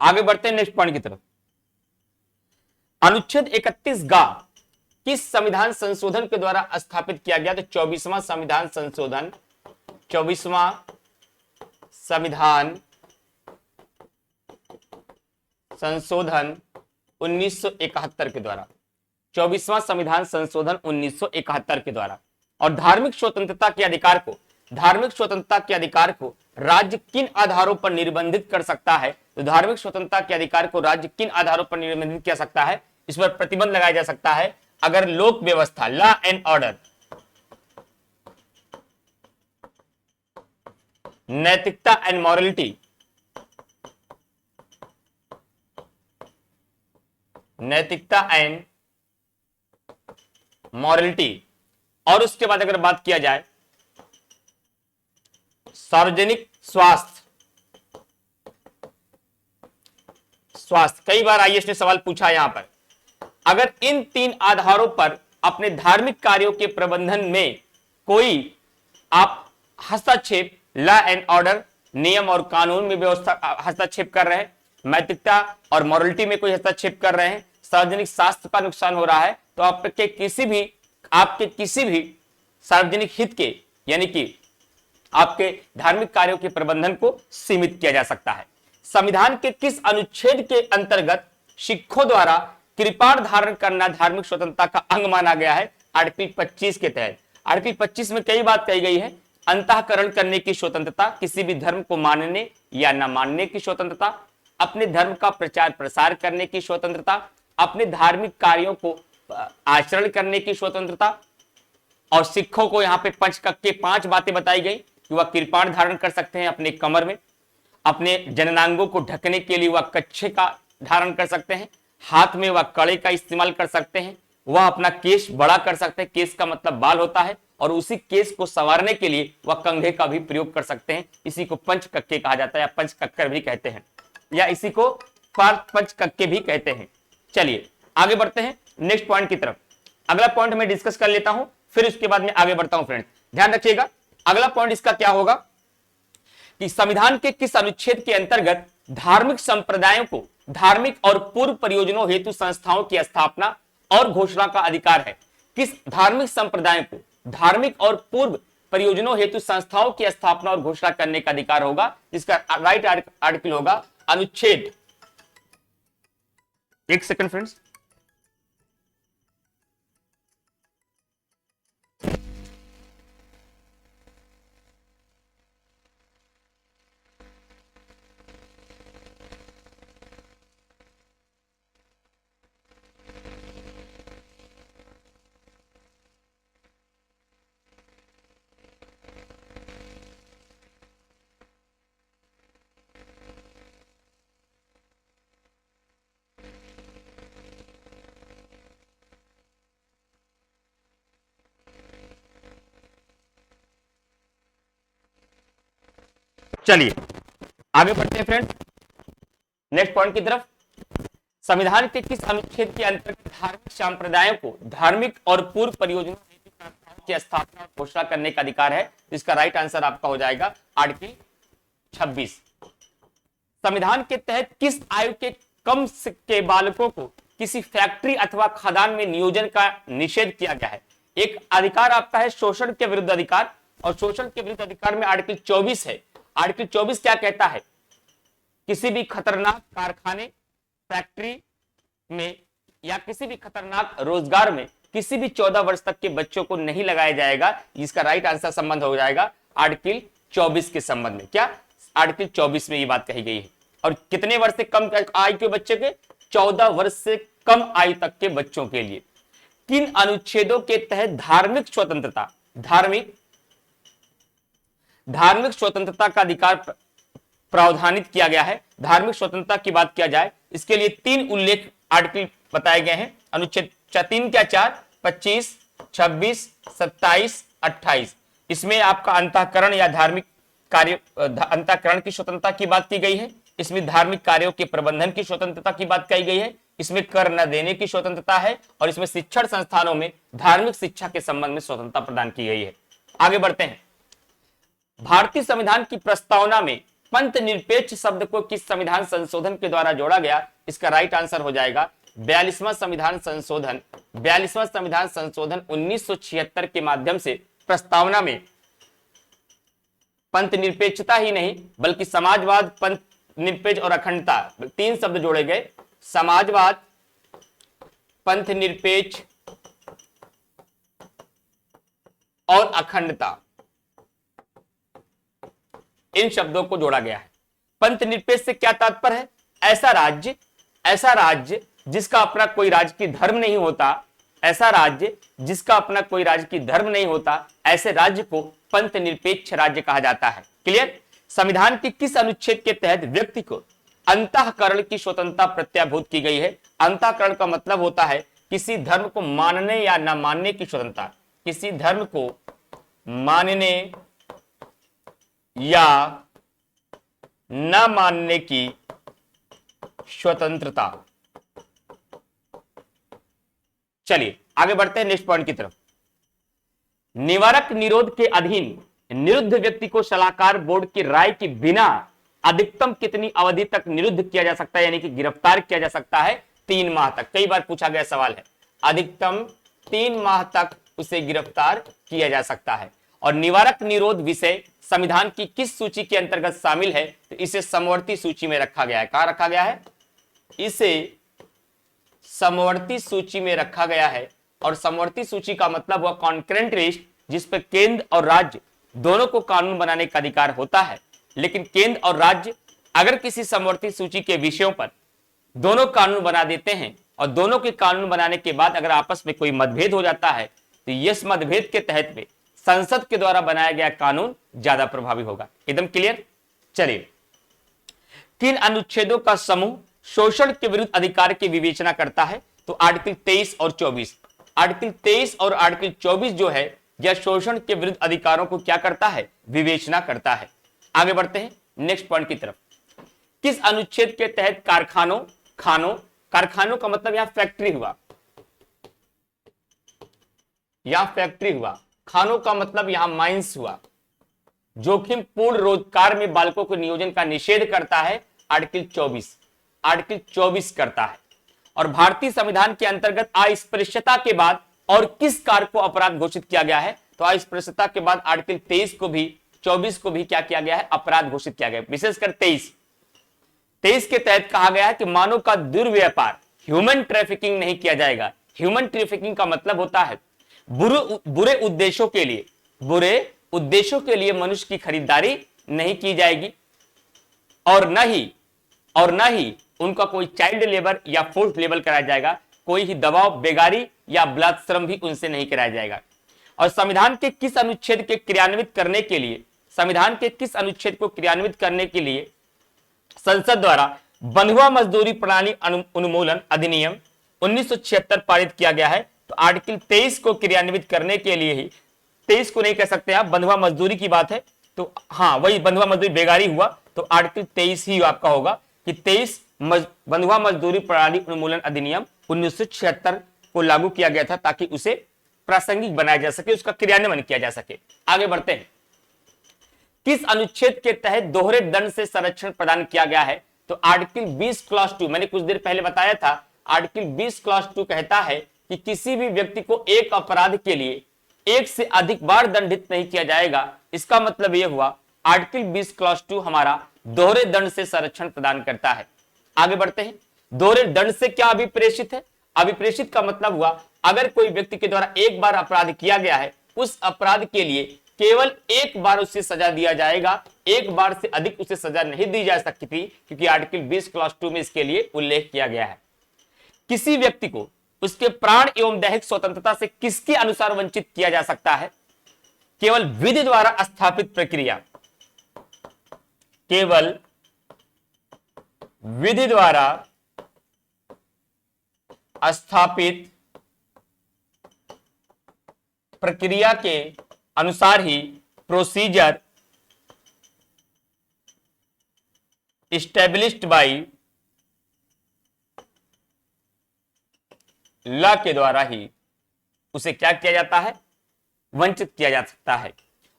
आगे बढ़ते हैं नेक्स्ट पॉइंट की तरफ। अनुच्छेद 31 गा किस संविधान संशोधन के द्वारा स्थापित किया गया? तो 24वां संविधान संशोधन, 24वां संविधान संशोधन 1971 के द्वारा, 24वां संविधान संशोधन 1971 के द्वारा। और धार्मिक स्वतंत्रता के अधिकार को, धार्मिक स्वतंत्रता के अधिकार को राज्य किन आधारों पर निर्बंधित कर सकता है? तो धार्मिक स्वतंत्रता के अधिकार को राज्य किन आधारों पर निर्बंधित कर सकता है? इस पर प्रतिबंध लगाया जा सकता है अगर लोक व्यवस्था, लॉ एंड ऑर्डर, नैतिकता एंड मॉरलिटी, नैतिकता एंड मॉरलिटी, और उसके बाद अगर बात किया जाए सार्वजनिक स्वास्थ्य, कई बार आईएएस ने सवाल पूछा यहां पर, अगर इन 3 आधारों पर अपने धार्मिक कार्यों के प्रबंधन में कोई आप हस्तक्षेप, लॉ एंड ऑर्डर, नियम और कानून में व्यवस्था हस्तक्षेप कर रहे हैं, नैतिकता और मॉरलिटी में कोई हस्तक्षेप कर रहे हैं, सार्वजनिक स्वास्थ्य का नुकसान हो रहा है, तो आपके किसी भी सार्वजनिक हित के, यानी कि आपके धार्मिक कार्यों के प्रबंधन को सीमित किया जा सकता है। संविधान के किस अनुच्छेद के अंतर्गत सिखों द्वारा कृपाण धारण करना धार्मिक स्वतंत्रता का अंग माना गया है? आर्टिकल 25 के तहत। आर्टिकल 25 में कई बात कही गई है। अंतःकरण करने की स्वतंत्रता, किसी भी धर्म को मानने या न मानने की स्वतंत्रता, अपने धर्म का प्रचार प्रसार करने की स्वतंत्रता, अपने धार्मिक कार्यों को आचरण करने की स्वतंत्रता। और सिखों को यहाँ पे पंचकक्के 5 बातें बताई गई कि वह कृपाण धारण कर सकते हैं अपने कमर में, अपने जननांगों को ढकने के लिए वह कच्छे का धारण कर सकते हैं, हाथ में वह कड़े का इस्तेमाल कर सकते हैं, वह अपना केश बड़ा कर सकते हैं, केश का मतलब बाल होता है, और उसी केश को संवारने के लिए वह कंघे का भी प्रयोग कर सकते हैं। इसी को पंचकक्के कहा जाता है, या पंचकक्कर भी कहते हैं, या इसी को पंचकक्के भी कहते हैं। चलिए आगे बढ़ते हैं नेक्स्ट पॉइंट की तरफ। अगला पॉइंट मैं डिस्कस कर लेता हूं, फिर उसके बाद में आगे बढ़ता हूं। फ्रेंड्स ध्यान रखिएगा, अगला पॉइंट इसका क्या होगा कि संविधान के किस अनुच्छेद के अंतर्गत धार्मिक संप्रदायों को धार्मिक और पूर्व परियोजनाओं हेतु संस्थाओं की स्थापना और घोषणा का अधिकार है? किस धार्मिक संप्रदायों को धार्मिक और पूर्व परियोजनाओं हेतु संस्थाओं की स्थापना और घोषणा करने का अधिकार होगा? जिसका राइट आर्टिकल होगा अनुच्छेद, एक सेकंड फ्रेंड्स, चलिए आगे बढ़ते हैं फ्रेंड्स नेक्स्ट पॉइंट की तरफ। संविधान के किस अनुच्छेद के अंतर्गत धार्मिक संप्रदायों को धार्मिक और पूर्व परियोजनाओं हेतु संस्थाओं की स्थापना और घोषणा करने का अधिकार है? इसका राइट आंसर आपका हो जाएगा आर्टिकल 26। संविधान के तहत किस आयु के कम के बालकों को किसी फैक्ट्री अथवा खदान में नियोजन का निषेध किया गया है? एक अधिकार आपका है शोषण के विरुद्ध अधिकार, और शोषण के विरुद्ध अधिकार में आर्टिकल 24 है। आर्टिकल 24 क्या कहता है किसी भी खतरनाक कारखाने, फैक्ट्री में या किसी भी खतरनाक रोजगार में किसी भी 14 वर्ष तक के बच्चों को नहीं लगाया जाएगा। इसका राइट आंसर संबंध हो जाएगा आर्टिकल 24 के संबंध में। क्या आर्टिकल 24 में ये बात कही गई है। और कितने वर्ष से कम आयु के बच्चे के? 14 वर्ष से कम आयु तक के बच्चों के लिए। किन अनुच्छेदों के तहत धार्मिक स्वतंत्रता धार्मिक स्वतंत्रता का अधिकार प्रावधानित किया गया है? धार्मिक स्वतंत्रता की बात किया जाए, इसके लिए 3 उल्लेख आर्टिकल बताए गए हैं। अनुच्छेद 3 क्या 4, 25, 26, 27, 28। इसमें आपका अंतःकरण या धार्मिक कार्य अंतःकरण की स्वतंत्रता की बात की गई है। इसमें धार्मिक कार्यों के प्रबंधन की स्वतंत्रता की बात कही गई है। इसमें कर न देने की स्वतंत्रता है और इसमें शिक्षण संस्थानों में धार्मिक शिक्षा के संबंध में स्वतंत्रता प्रदान की गई है। आगे बढ़ते हैं। भारतीय संविधान की प्रस्तावना में पंथ निरपेक्ष शब्द को किस संविधान संशोधन के द्वारा जोड़ा गया? इसका राइट आंसर हो जाएगा 42वां संविधान संशोधन। 42वां संविधान संशोधन 1976 के माध्यम से प्रस्तावना में पंथ निरपेक्षता ही नहीं बल्कि समाजवाद, पंथ निरपेक्ष और अखंडता 3 शब्द जोड़े गए। समाजवाद, पंथ निरपेक्ष और अखंडता, इन शब्दों को जोड़ा गया है। पंथ निरपेक्ष से क्या तात्पर्य है? ऐसा राज्य जिसका अपना कोई राजकीय धर्म नहीं होता, ऐसा राज्य जिसका अपना कोई राजकीय धर्म नहीं होता, ऐसे राज्य को पंथ निरपेक्ष राज्य कहा जाता है। क्लियर? संविधान के किस अनुच्छेद के तहत व्यक्ति को अंतःकरण की स्वतंत्रता प्रत्याभूत की गई है? अंतःकरण का मतलब होता है किसी धर्म को मानने या न मानने की स्वतंत्रता। किसी धर्म को मानने या न मानने की स्वतंत्रता। चलिए आगे बढ़ते हैं नेक्स्ट पॉइंट की तरफ। निवारक निरोध के अधीन निरुद्ध व्यक्ति को सलाहकार बोर्ड की राय के बिना अधिकतम कितनी अवधि तक निरुद्ध किया जा सकता है, यानी कि गिरफ्तार किया जा सकता है? 3 माह तक। कई बार पूछा गया सवाल है। अधिकतम 3 माह तक उसे गिरफ्तार किया जा सकता है। और निवारक निरोध विषय संविधान की किस सूची के अंतर्गत शामिल है? तो इसे समवर्ती सूची में रखा गया है। कहां रखा गया है? इसे समवर्ती सूची में रखा गया है। और समवर्ती सूची का मतलब हुआ कॉन्करेंट लिस्ट, जिस पर केंद्र और राज्य दोनों को कानून बनाने का अधिकार होता है। लेकिन केंद्र और राज्य अगर किसी समवर्ती सूची के विषयों पर दोनों कानून बना देते हैं और दोनों के कानून बनाने के बाद अगर आपस में कोई मतभेद हो जाता है तो इस मतभेद के तहत में संसद के द्वारा बनाया गया कानून ज्यादा प्रभावी होगा। एकदम क्लियर? चलिए, किन अनुच्छेदों का समूह शोषण के विरुद्ध अधिकार की विवेचना करता है? तो आर्टिकल 23 और 24। आर्टिकल 23 और आर्टिकल 24 जो है यह शोषण के विरुद्ध अधिकारों को क्या करता है? विवेचना करता है। आगे बढ़ते हैं नेक्स्ट पॉइंट की तरफ। किस अनुच्छेद के तहत कारखानों का मतलब यहां फैक्ट्री हुआ, खानों का मतलब यहां माइंस हुआ। जोखिम पूर्ण रोजगार में बालकों के नियोजन का निषेध करता है आर्टिकल 24 करता है। और भारतीय संविधान के अंतर्गत अस्पृश्यता के बाद और किस कार्य को अपराध घोषित किया गया है? तो अस्पृश्यता के बाद आर्टिकल 23 को भी 24 को भी क्या किया गया है? अपराध घोषित किया गया है। विशेषकर 23 के तहत कहा गया है कि मानव का दुर्व्यापार, ह्यूमन ट्रैफिकिंग नहीं किया जाएगा। ह्यूमन ट्रैफिकिंग का मतलब होता है बुरे उद्देश्यों के लिए मनुष्य की खरीदारी नहीं की जाएगी और न ही उनका कोई चाइल्ड लेबर या फोर्स लेबर कराया जाएगा। कोई ही दबाव, बेगारी या बलात्श्रम भी उनसे नहीं कराया जाएगा। और संविधान के किस अनुच्छेद को क्रियान्वित करने के लिए संसद द्वारा बंधुआ मजदूरी प्रणाली उन्मूलन अधिनियम 1976 पारित किया गया है? तो आर्टिकल 23 को क्रियान्वित करने के लिए ही, 23 को नहीं कह सकते आप, बंधुआ मजदूरी की बात है तो हाँ वही बंधुआ मजदूरी बेगारी हुआ तो आर्टिकल 23 ही आपका होगा कि 23 बंधुआ मजदूरी प्रणाली उन्मूलन अधिनियम 1976 को लागू किया गया था ताकि उसे प्रासंगिक बनाया जा सके, उसका क्रियान्वयन किया जा सके। आगे बढ़ते हैं। किस अनुच्छेद के तहत दोहरे दंड से संरक्षण प्रदान किया गया है? तो आर्टिकल 20 क्लॉज 2, मैंने कुछ देर पहले बताया था, आर्टिकल 20 क्लॉज 2 कहता है कि किसी भी व्यक्ति को एक अपराध के लिए एक से अधिक बार दंडित नहीं किया जाएगा। इसका मतलब यह हुआ आर्टिकल 20 क्लॉज 2 हमारा दोहरे दंड से संरक्षण प्रदान करता है। आगे बढ़ते हैं। दोहरे दंड से क्या अभिप्रेषित है? अभिप्रेषित का मतलब हुआ अगर कोई व्यक्ति के द्वारा एक बार अपराध किया गया है, उस अपराध के लिए केवल एक बार उसे सजा दिया जाएगा, एक बार से अधिक उसे सजा नहीं दी जा सकती थी, क्योंकि आर्टिकल 20 क्लॉज 2 में इसके लिए उल्लेख किया गया है। किसी व्यक्ति को उसके प्राण एवं दैहिक स्वतंत्रता से किसके अनुसार वंचित किया जा सकता है? केवल विधि द्वारा स्थापित प्रक्रिया, केवल विधि द्वारा स्थापित प्रक्रिया के अनुसार ही, प्रोसीजर एस्टेब्लिश्ड बाय लॉ के द्वारा ही उसे क्या किया जाता है? वंचित किया जा सकता है।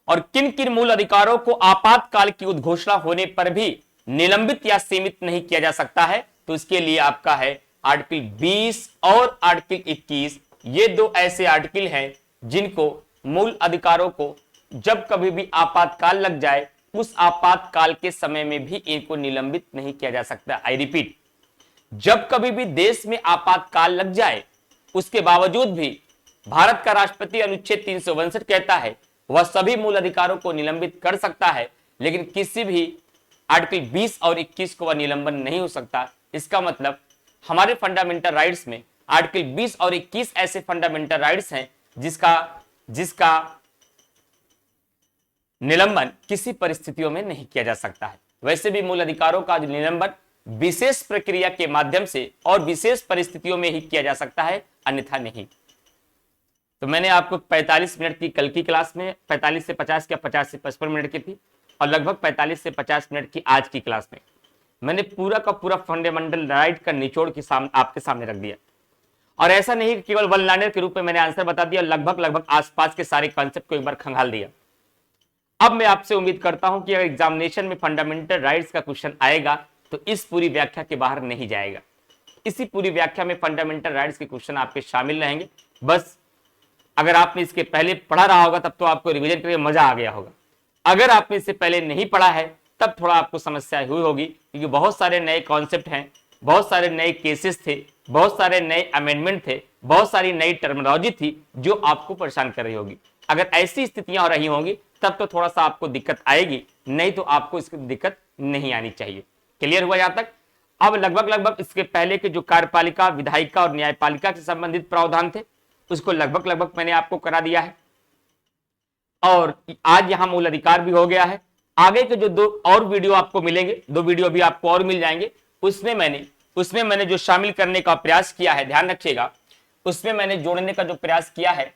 और किन किन मूल अधिकारों को आपातकाल की उद्घोषणा होने पर भी निलंबित या सीमित नहीं किया जा सकता है? तो इसके लिए आपका है आर्टिकल 20 और आर्टिकल 21। ये दो ऐसे आर्टिकल हैं जिनको मूल अधिकारों को जब कभी भी आपातकाल लग जाए, उस आपातकाल के समय में भी इनको निलंबित नहीं किया जा सकता। आई रिपीट, जब कभी भी देश में आपातकाल लग जाए, उसके बावजूद भी भारत का राष्ट्रपति अनुच्छेद 362 कहता है वह सभी मूल अधिकारों को निलंबित कर सकता है, लेकिन किसी भी आर्टिकल 20 और 21 को वह निलंबन नहीं हो सकता। इसका मतलब हमारे फंडामेंटल राइट्स में आर्टिकल 20 और 21 ऐसे फंडामेंटल राइट्स हैं जिसका निलंबन किसी परिस्थितियों में नहीं किया जा सकता है। वैसे भी मूल अधिकारों का निलंबन विशेष प्रक्रिया के माध्यम से और विशेष परिस्थितियों में ही किया जा सकता है, अन्यथा नहीं। तो मैंने आपको 45 मिनट की कल की क्लास में 45 से 50 या 50 से 55 मिनट की थी, और लगभग 45 से 50 मिनट की आज की क्लास में मैंने पूरा का पूरा फंडामेंटल राइट का निचोड़ के आपके सामने रख दिया। और ऐसा नहीं कि केवल वन लाइनर के रूप में मैंने आंसर बता दिया, लगभग आसपास के सारे कॉन्सेप्ट को एक बार खंगाल दिया। अब मैं आपसे उम्मीद करता हूं कि अगर एग्जामिनेशन में फंडामेंटल राइट्स का क्वेश्चन आएगा तो इस पूरी व्याख्या के बाहर नहीं जाएगा। इसी पूरी व्याख्या में फंडामेंटल राइट्स के क्वेश्चन आपके शामिल रहेंगे। बस अगर आपने इसके पहले पढ़ा रहा होगा तब तो आपको रिवीजन करके मजा आ गया होगा। अगर आपने इससे पहले नहीं पढ़ा है तब थोड़ा आपको समस्या हुई होगी, क्योंकि बहुत सारे नए कॉन्सेप्ट हैं, बहुत सारे नए केसेस थे, बहुत सारे नए अमेंडमेंट थे, बहुत सारी नई टर्मिनोलॉजी थी जो आपको परेशान कर रही होगी। अगर ऐसी स्थितियां हो रही होंगी तब तो थोड़ा सा आपको दिक्कत आएगी, नहीं तो आपको इसकी दिक्कत नहीं आनी चाहिए। क्लियर हुआ यहाँ तक? अब लगभग इसके पहले के जो कार्यपालिका, विधायिका और न्यायपालिका से संबंधित प्रावधान थे उसको लगभग मैंने आपको करा दिया है, और आज यहां मूल अधिकार भी हो गया है। आगे के जो दो और वीडियो आपको मिलेंगे, दो वीडियो भी आपको और मिल जाएंगे, उसमें मैंने जो शामिल करने का प्रयास किया है, ध्यान रखिएगा, उसमें मैंने जोड़ने का जो प्रयास किया है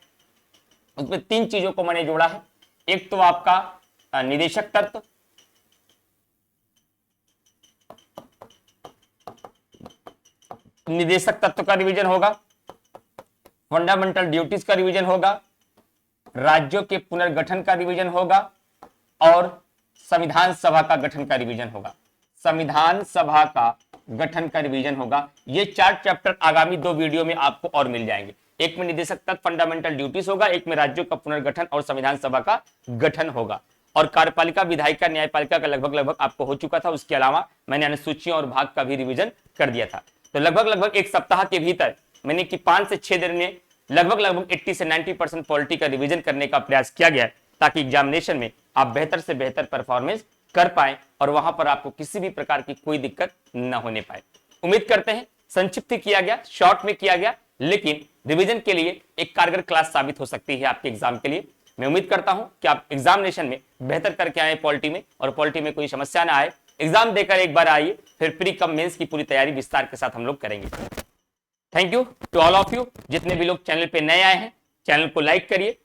उसमें 3 चीजों को मैंने जोड़ा है। एक तो आपका निदेशक तत्व, निदेशक तत्व का रिवीजन होगा, फंडामेंटल ड्यूटीज का रिवीजन होगा, राज्यों के पुनर्गठन का रिवीजन होगा, और संविधान सभा का गठन का रिवीजन होगा। संविधान सभा का गठन का रिवीजन होगा। ये 4 चैप्टर आगामी 2 वीडियो में आपको और मिल जाएंगे। एक में निदेशक तत्व फंडामेंटल ड्यूटीज होगा, एक में राज्यों का पुनर्गठन और संविधान सभा का गठन होगा, और कार्यपालिका, विधायिका, न्यायपालिका का लगभग आपको हो चुका था। उसके अलावा मैंने अनुसूचियों और भाग का भी रिवीजन कर दिया था। तो लगभग एक सप्ताह के भीतर मैंने कि 5 से 6 दिन में लगभग 80 से 90% पॉलिटी का रिवीजन करने का प्रयास किया गया है, ताकि एग्जामिनेशन में आप बेहतर से बेहतर परफॉर्मेंस कर पाए और वहां पर आपको किसी भी प्रकार की कोई दिक्कत न होने पाए। उम्मीद करते हैं संक्षिप्त किया गया, शॉर्ट में किया गया, लेकिन रिवीजन के लिए एक कारगर क्लास साबित हो सकती है आपके एग्जाम के लिए। मैं उम्मीद करता हूं कि आप एग्जामिनेशन में बेहतर करके आए पॉलिटी में, और पॉलिटी में कोई समस्या ना आए। एग्जाम देकर एक बार आइए, फिर प्री कम मेंस की पूरी तैयारी विस्तार के साथ हम लोग करेंगे। Thank you to all of you. जितने भी लोग चैनल पे नए आए हैं, चैनल को लाइक करिए,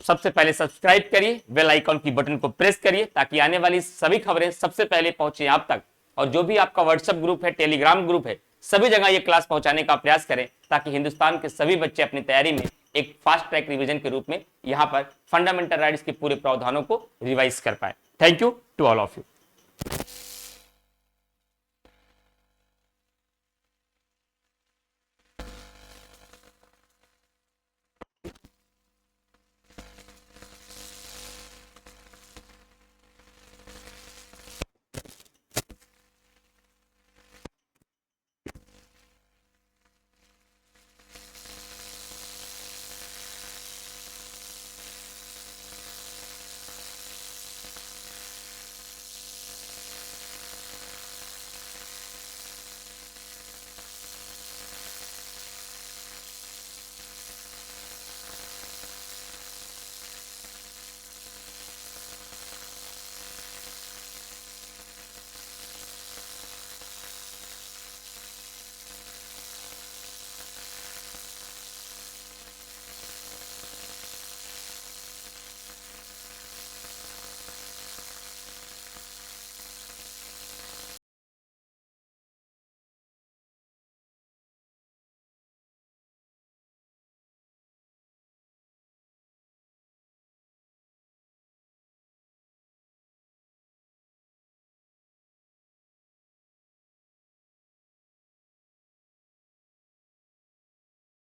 सबसे पहले सब्सक्राइब करिए, बेल आइकॉन की बटन को प्रेस करिए, ताकि आने वाली सभी खबरें सबसे पहले पहुंचे आप तक। और जो भी आपका व्हाट्सएप ग्रुप है, टेलीग्राम ग्रुप है, सभी जगह ये क्लास पहुंचाने का प्रयास करें, ताकि हिंदुस्तान के सभी बच्चे अपनी तैयारी में एक फास्ट ट्रैक रिवीजन के रूप में यहां पर फंडामेंटल राइट्स के पूरे प्रावधानों को रिवाइज कर पाए। Thank you to all of you.